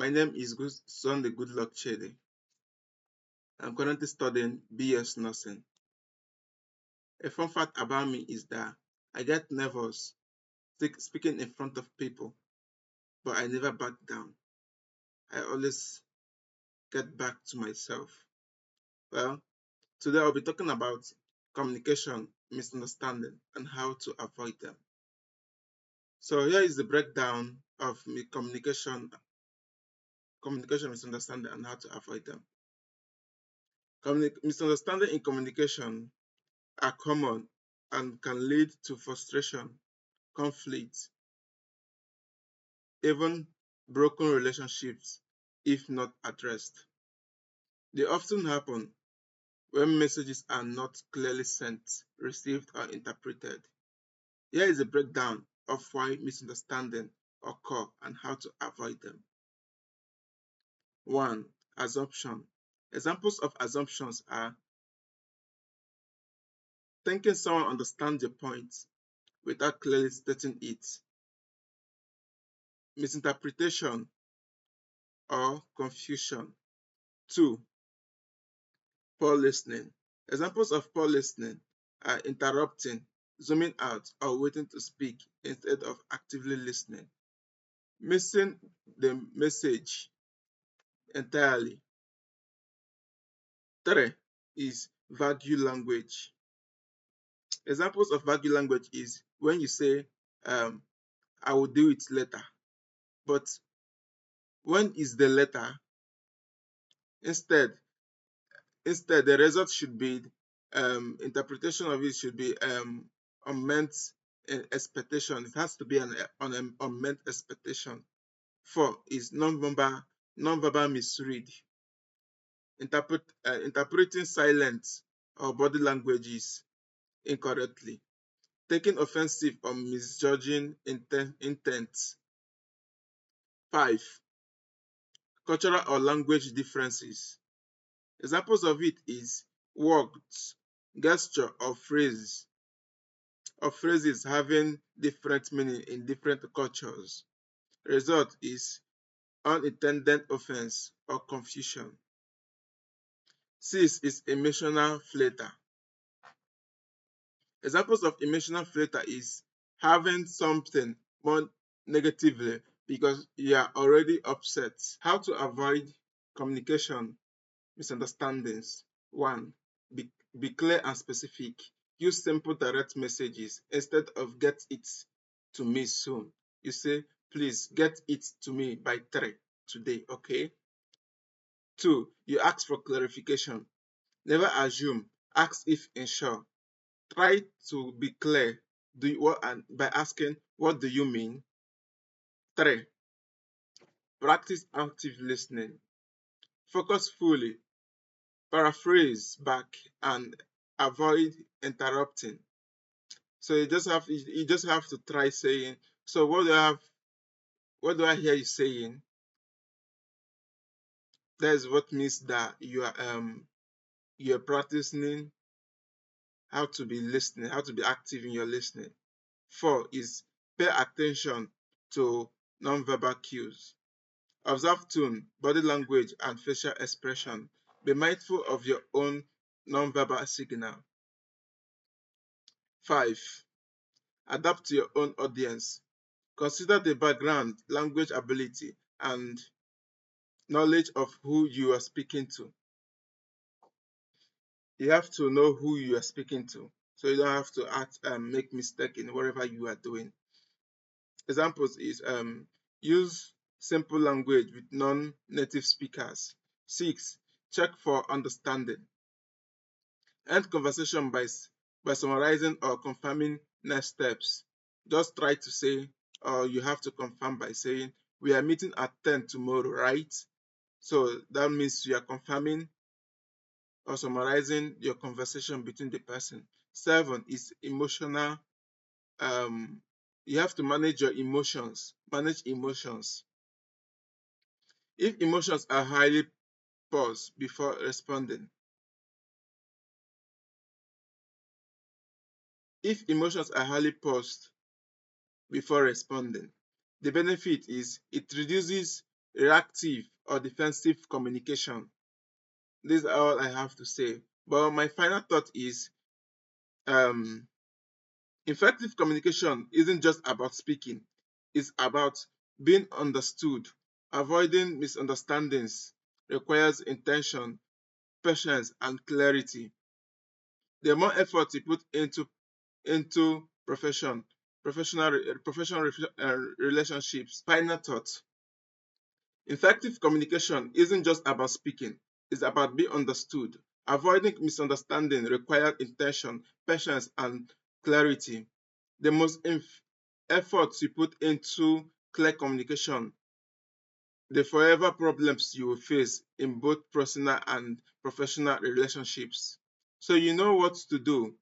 My name is Sunday Goodluck Chede. I'm currently studying BS Nursing. A fun fact about me is that I get nervous speaking in front of people, but I never back down. I always get back to myself. Well, today I'll be talking about communication, misunderstanding, and how to avoid them. So here is the breakdown of communication, misunderstanding, and how to avoid them. Misunderstanding in communication are common and can lead to frustration, conflict, even broken relationships if not addressed. They often happen when messages are not clearly sent, received, or interpreted. Here is a breakdown of why misunderstandings occur and how to avoid them. 1. Assumption. Examples of assumptions are thinking someone understands your point without clearly stating it, misinterpretation or confusion. 2. Poor listening. Examples of poor listening are interrupting, zooming out, or waiting to speak instead of actively listening. Missing the message entirely. 3 is vague language. Examples of vague language is when you say, I will do it later. But when is the later? Instead, the result should be, interpretation of it should be unmet expectation. It has to be an unmet expectation. 4 is non-verbal misread. Interpreting silence or body languages incorrectly. Taking offensive or misjudging intent. 5. Cultural or language differences. Examples of it is words, gesture, or phrases having different meaning in different cultures. Result is unintended offense or confusion. 6 is emotional flatter. Examples of emotional flatter is having something more negatively because you are already upset. How to avoid communication misunderstandings. 1. Be clear and specific. Use simple direct messages instead of get it to me soon. You say, please get it to me by 3 today, okay? 2. You ask for clarification. Never assume. Ask if unsure. Try to be clear by asking, what do you mean? 3. Practice active listening. Focus fully. Paraphrase back and avoid interrupting. So you just have to try saying, so what do I hear you saying? That is what means that you're practicing how to be listening, how to be active in your listening. 4 is pay attention to non-verbal cues. Observe tone, body language, and facial expression. Be mindful of your own non-verbal signal. 5. Adapt to your own audience. Consider the background, language ability, and knowledge of who you are speaking to. You have to know who you are speaking to, so you don't have to make mistake in whatever you are doing. Examples is use simple language with non-native speakers. 6. Check for understanding. End conversation by summarizing or confirming next steps. Just try to say, or you have to confirm by saying, we are meeting at 10 tomorrow, right? So that means you are confirming or summarizing your conversation between the person. 7 is emotional. You have to manage your emotions. Manage emotions. If emotions are highly paused before responding. If emotions are highly paused before responding, the benefit is it reduces reactive or defensive communication. This is all I have to say. But my final thought is um, effective communication isn't just about speaking, it's about being understood. Avoiding misunderstandings requires intention, patience, and clarity. The more effort you put into professional relationships. Final thought: effective communication isn't just about speaking; it's about being understood. Avoiding misunderstanding requires intention, patience, and clarity. The most effort you put into clear communication, the forever problems you will face in both personal and professional relationships. So you know what to do.